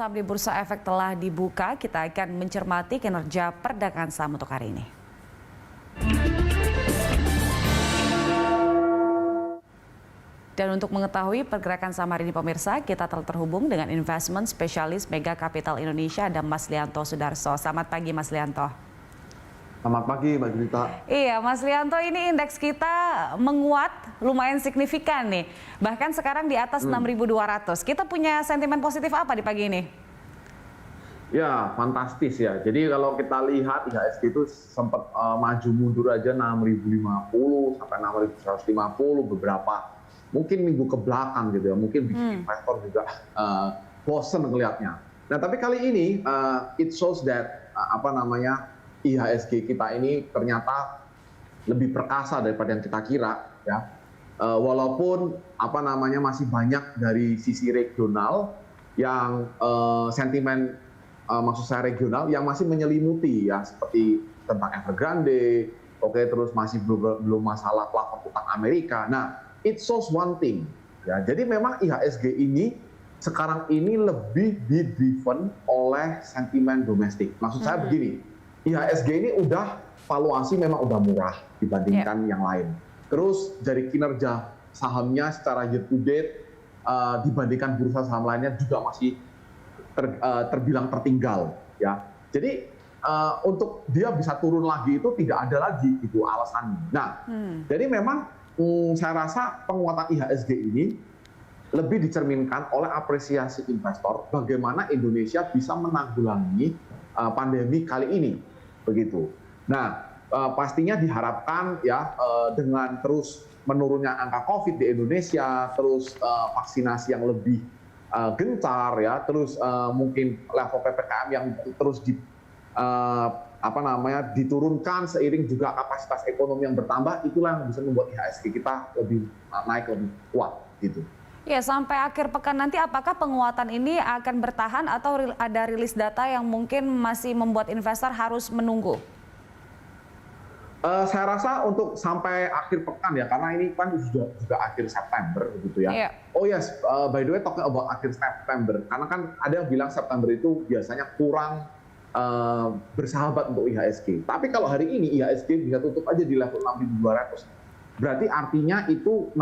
Saham di Bursa Efek telah dibuka, kita akan mencermati kinerja perdagangan saham untuk hari ini. Dan untuk mengetahui pergerakan saham hari ini pemirsa, kita telah terhubung dengan investment spesialis Mega Capital Indonesia, ada Mas Lianto Sudarso. Selamat pagi Mas Lianto. Selamat pagi Mbak Julita. Iya Mas Lianto, ini indeks kita menguat lumayan signifikan nih. Bahkan sekarang di atas 6.200. Kita punya sentimen positif apa di pagi ini? Ya, fantastis ya. Jadi kalau kita lihat IHSG itu sempat maju mundur aja 6.050 sampai 6.150 beberapa mungkin minggu ke belakang gitu ya. Mungkin bikin investor juga bosen ngelihatnya. Nah, tapi kali ini it shows that IHSG kita ini ternyata lebih perkasa daripada yang kita kira ya. Walaupun masih banyak dari sisi regional yang sentimen maksud saya regional yang masih menyelimuti ya, seperti tentang Evergrande, terus masih belum masalah plafon utang Amerika. Nah, it shows one thing ya. Jadi memang IHSG ini sekarang ini lebih di-driven oleh sentimen domestik. Maksud saya begini, IHSG ini valuasi memang udah murah dibandingkan yang lain. Terus dari kinerja sahamnya secara year to date dibandingkan bursa saham lainnya juga masih terbilang tertinggal ya. Jadi untuk dia bisa turun lagi itu tidak ada lagi itu alasannya. Nah, jadi memang saya rasa penguatan IHSG ini lebih dicerminkan oleh apresiasi investor bagaimana Indonesia bisa menanggulangi pandemi kali ini begitu. Nah, pastinya diharapkan ya dengan terus menurunnya angka COVID di Indonesia, terus vaksinasi yang lebih gencar ya, terus mungkin level PPKM yang terus diturunkan seiring juga kapasitas ekonomi yang bertambah, itulah yang bisa membuat IHSG kita lebih naik lebih kuat gitu. Ya, sampai akhir pekan nanti apakah penguatan ini akan bertahan atau ada rilis data yang mungkin masih membuat investor harus menunggu? Saya rasa untuk sampai akhir pekan ya, karena ini kan juga akhir September gitu ya. Yeah. Oh yes, by the way talking about akhir September, karena kan ada yang bilang September itu biasanya kurang bersahabat untuk IHSG. Tapi kalau hari ini IHSG bisa tutup aja di level 6.200. Berarti artinya itu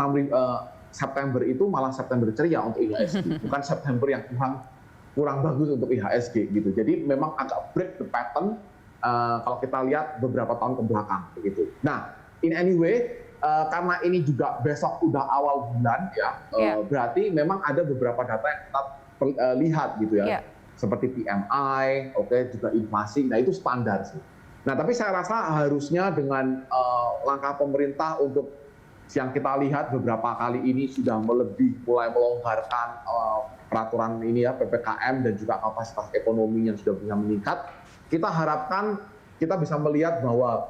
September itu malah September ceria untuk IHSG, bukan September yang kurang bagus untuk IHSG gitu. Jadi memang agak break the pattern kalau kita lihat beberapa tahun ke belakang begitu. Nah, in anyway karena ini juga besok udah awal bulan ya, berarti memang ada beberapa data yang kita lihat gitu ya, seperti PMI, juga inflasi. Nah itu standar sih. Nah tapi saya rasa harusnya dengan langkah pemerintah untuk yang kita lihat beberapa kali ini sudah mulai melonggarkan peraturan ini ya, PPKM dan juga kapasitas ekonomi yang sudah bisa meningkat. Kita harapkan kita bisa melihat bahwa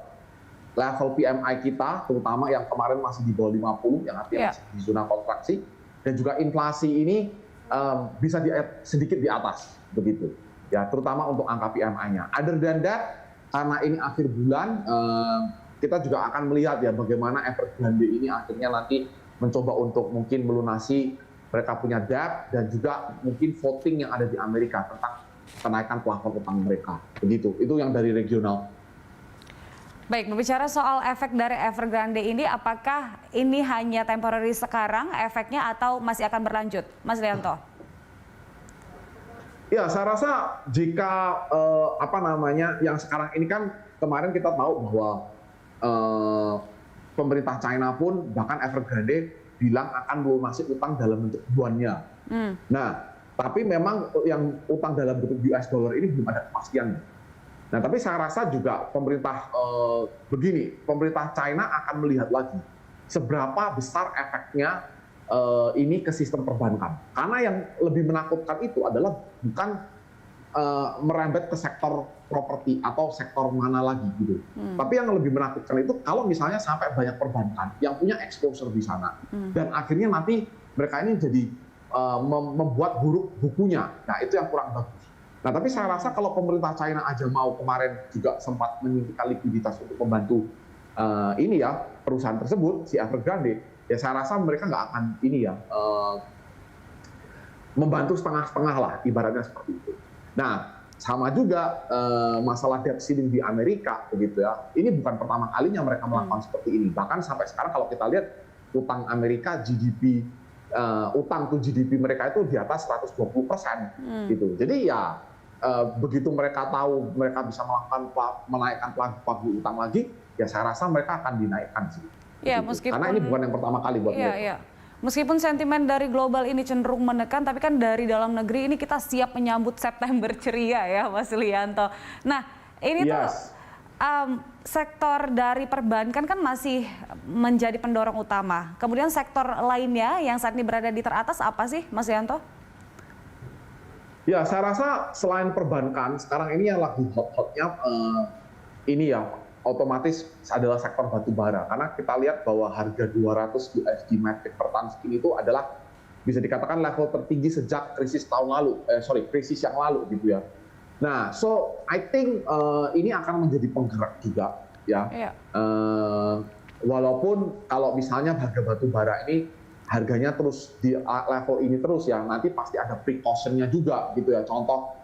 level PMI kita, terutama yang kemarin masih di bawah 50, yang artinya masih di zona kontraksi, dan juga inflasi ini bisa sedikit di atas, begitu. Ya, terutama untuk angka PMI-nya. Other than that, karena ini akhir bulan, kita juga akan melihat ya bagaimana Evergrande ini akhirnya nanti mencoba untuk mungkin melunasi mereka punya debt dan juga mungkin voting yang ada di Amerika tentang kenaikan plafon utang mereka. Begitu. Itu yang dari regional. Baik, berbicara soal efek dari Evergrande ini, apakah ini hanya temporary sekarang efeknya atau masih akan berlanjut, Mas Lianto? Ya, saya rasa jika yang sekarang ini kan kemarin kita tahu bahwa pemerintah China pun bahkan Evergrande bilang akan melunasi utang dalam bentuk yuannya. Nah, tapi memang yang utang dalam bentuk US dollar ini belum ada kepastian. Nah, tapi saya rasa juga pemerintah pemerintah China akan melihat lagi seberapa besar efeknya ini ke sistem perbankan. Karena yang lebih menakutkan itu adalah bukan merembet ke sektor properti atau sektor mana lagi gitu. Tapi yang lebih menakutkan itu kalau misalnya sampai banyak perbankan yang punya exposure di sana dan akhirnya nanti mereka ini jadi membuat buruk bukunya. Nah, itu yang kurang bagus. Nah, tapi saya rasa kalau pemerintah China aja mau kemarin juga sempat menyuntikkan likuiditas untuk membantu perusahaan tersebut, si Evergrande, ya saya rasa mereka nggak akan membantu setengah-setengah lah, ibaratnya seperti itu. Nah, sama juga masalah debt ceiling di Amerika, begitu ya. Ini bukan pertama kalinya mereka melakukan seperti ini. Bahkan sampai sekarang kalau kita lihat utang Amerika, GDP utang to GDP mereka itu di atas 120%, gitu. Jadi ya begitu mereka tahu mereka bisa menaikkan pagu utang lagi, ya saya rasa mereka akan dinaikkan sih. Ya, Gitu. meskipun, Karena ini bukan yang pertama kali buat mereka. Iya. Meskipun sentimen dari global ini cenderung menekan, tapi kan dari dalam negeri ini kita siap menyambut September ceria ya, Mas Lianto. Nah, ini tuh sektor dari perbankan kan masih menjadi pendorong utama. Kemudian sektor lainnya yang saat ini berada di teratas apa sih, Mas Lianto? Ya, saya rasa selain perbankan, sekarang ini yang lagi hot-hotnya ini ya, otomatis adalah sektor batu bara. Karena kita lihat bahwa harga 200 USD metric per ton ini itu adalah bisa dikatakan level tertinggi sejak krisis krisis yang lalu gitu ya. Nah, so I think ini akan menjadi penggerak juga ya. Iya. Walaupun kalau misalnya harga batu bara ini harganya terus di level ini terus ya, nanti pasti ada precaution-nya juga gitu ya. Contoh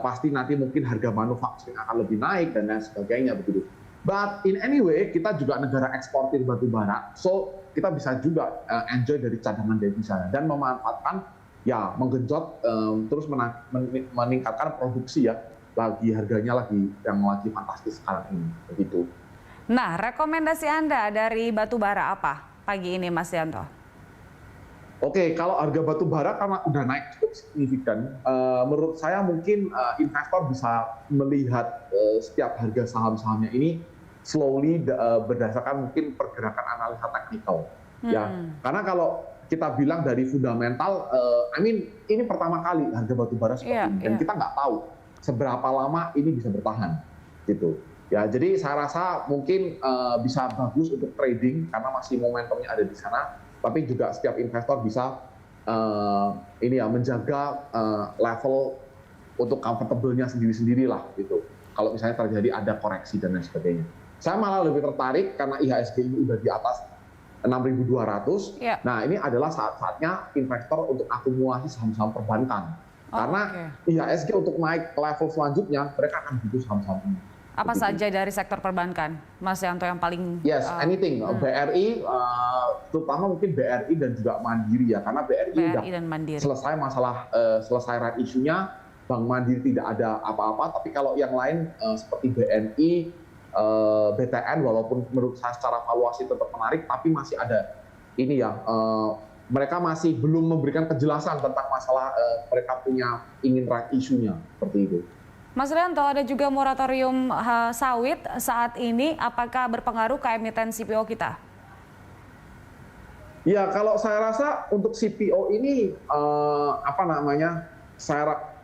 pasti nanti mungkin harga manufacturing akan lebih naik dan lain sebagainya begitu. But in anyway, kita juga negara eksportir batu bara, so kita bisa juga enjoy dari cadangan devisa dan memanfaatkan ya menggenjot terus meningkatkan produksi ya, lagi harganya lagi fantastis sekarang ini begitu. Nah, rekomendasi Anda dari batu bara apa pagi ini, Mas Lianto? Oke, kalau harga batu bara karena udah naik cukup signifikan, menurut saya mungkin investor bisa melihat setiap harga saham-sahamnya ini slowly berdasarkan mungkin pergerakan analisa teknikal, ya. Karena kalau kita bilang dari fundamental, ini pertama kali harga batu bara seperti ini, dan kita nggak tahu seberapa lama ini bisa bertahan, gitu. Ya, jadi saya rasa mungkin bisa bagus untuk trading karena masih momentumnya ada di sana. Tapi juga setiap investor bisa menjaga level untuk comfortable-nya sendiri-sendiri lah gitu. Kalau misalnya terjadi ada koreksi dan lain sebagainya. Saya malah lebih tertarik karena IHSG ini udah di atas 6.200. Yeah. Nah, ini adalah saat-saatnya investor untuk akumulasi saham-saham perbankan. Karena IHSG untuk naik ke level selanjutnya mereka akan butuh saham-saham ini. Apa saja dari sektor perbankan, Mas Yanto, yang paling... Yes, anything. BRI, terutama mungkin BRI dan juga Mandiri ya, karena BRI dan Mandiri selesai masalah, selesai right issue-nya, Bank Mandiri tidak ada apa-apa, tapi kalau yang lain seperti BNI, BTN, walaupun menurut saya secara valuasi tetap menarik, tapi masih ada ini ya, mereka masih belum memberikan kejelasan tentang masalah mereka ingin right issue-nya, seperti itu. Mas Lianto, ada juga moratorium sawit saat ini, apakah berpengaruh ke emiten CPO kita? Ya, kalau saya rasa untuk CPO ini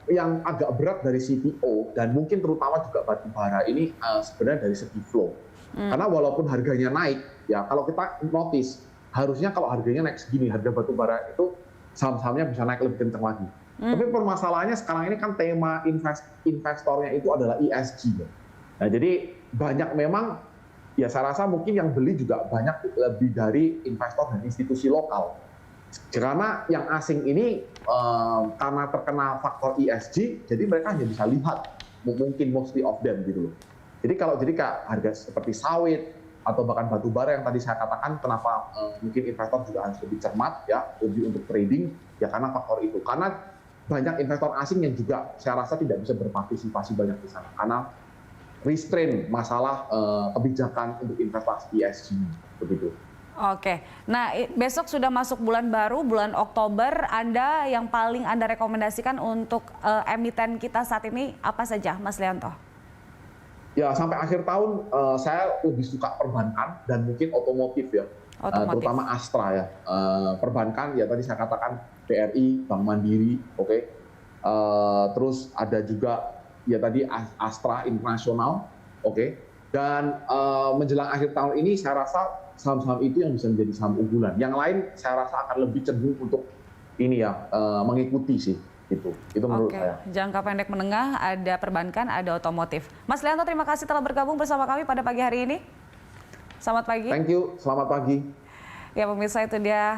yang agak berat dari CPO dan mungkin terutama juga batu bara ini sebenarnya dari segi flow. Karena walaupun harganya naik, ya kalau kita notice harusnya kalau harganya naik segini, harga batu bara itu saham-sahamnya bisa naik lebih kencang lagi. Tapi permasalahannya sekarang ini kan tema investornya itu adalah ESG. Nah, jadi banyak memang, ya saya rasa mungkin yang beli juga banyak lebih dari investor dan institusi lokal. Karena yang asing ini karena terkena faktor ESG, jadi mereka hanya bisa lihat mungkin mostly of them gitu loh. Jadi kalau harga seperti sawit atau bahkan batu bara yang tadi saya katakan, kenapa mungkin investor juga harus lebih cermat ya, lebih untuk trading ya karena faktor itu. Karena banyak investor asing yang juga saya rasa tidak bisa berpartisipasi banyak di sana karena restrain masalah kebijakan untuk investasi ESG begitu. Oke, nah besok sudah masuk bulan baru, bulan Oktober. Yang paling Anda rekomendasikan untuk emiten kita saat ini apa saja, Mas Lianto? Ya, sampai akhir tahun saya lebih suka perbankan dan mungkin otomotif ya. Terutama Astra ya, perbankan ya tadi saya katakan BRI, Bank Mandiri, oke. Terus ada juga ya tadi Astra Internasional, oke. Dan menjelang akhir tahun ini saya rasa saham-saham itu yang bisa menjadi saham unggulan. Yang lain saya rasa akan lebih cenderung untuk ini ya mengikuti sih. Itu menurut saya. Jangka pendek menengah ada perbankan, ada otomotif. Mas Lianto, terima kasih telah bergabung bersama kami pada pagi hari ini. Selamat pagi. Thank you, selamat pagi. Ya pemirsa, itu dia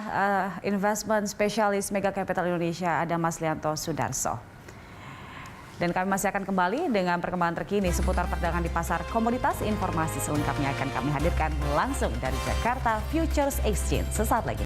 investment spesialis Mega Capital Indonesia ada Maslianto Sudarso. Dan kami masih akan kembali dengan perkembangan terkini seputar perdagangan di pasar komoditas. Informasi selengkapnya akan kami hadirkan langsung dari Jakarta Futures Exchange sesaat lagi.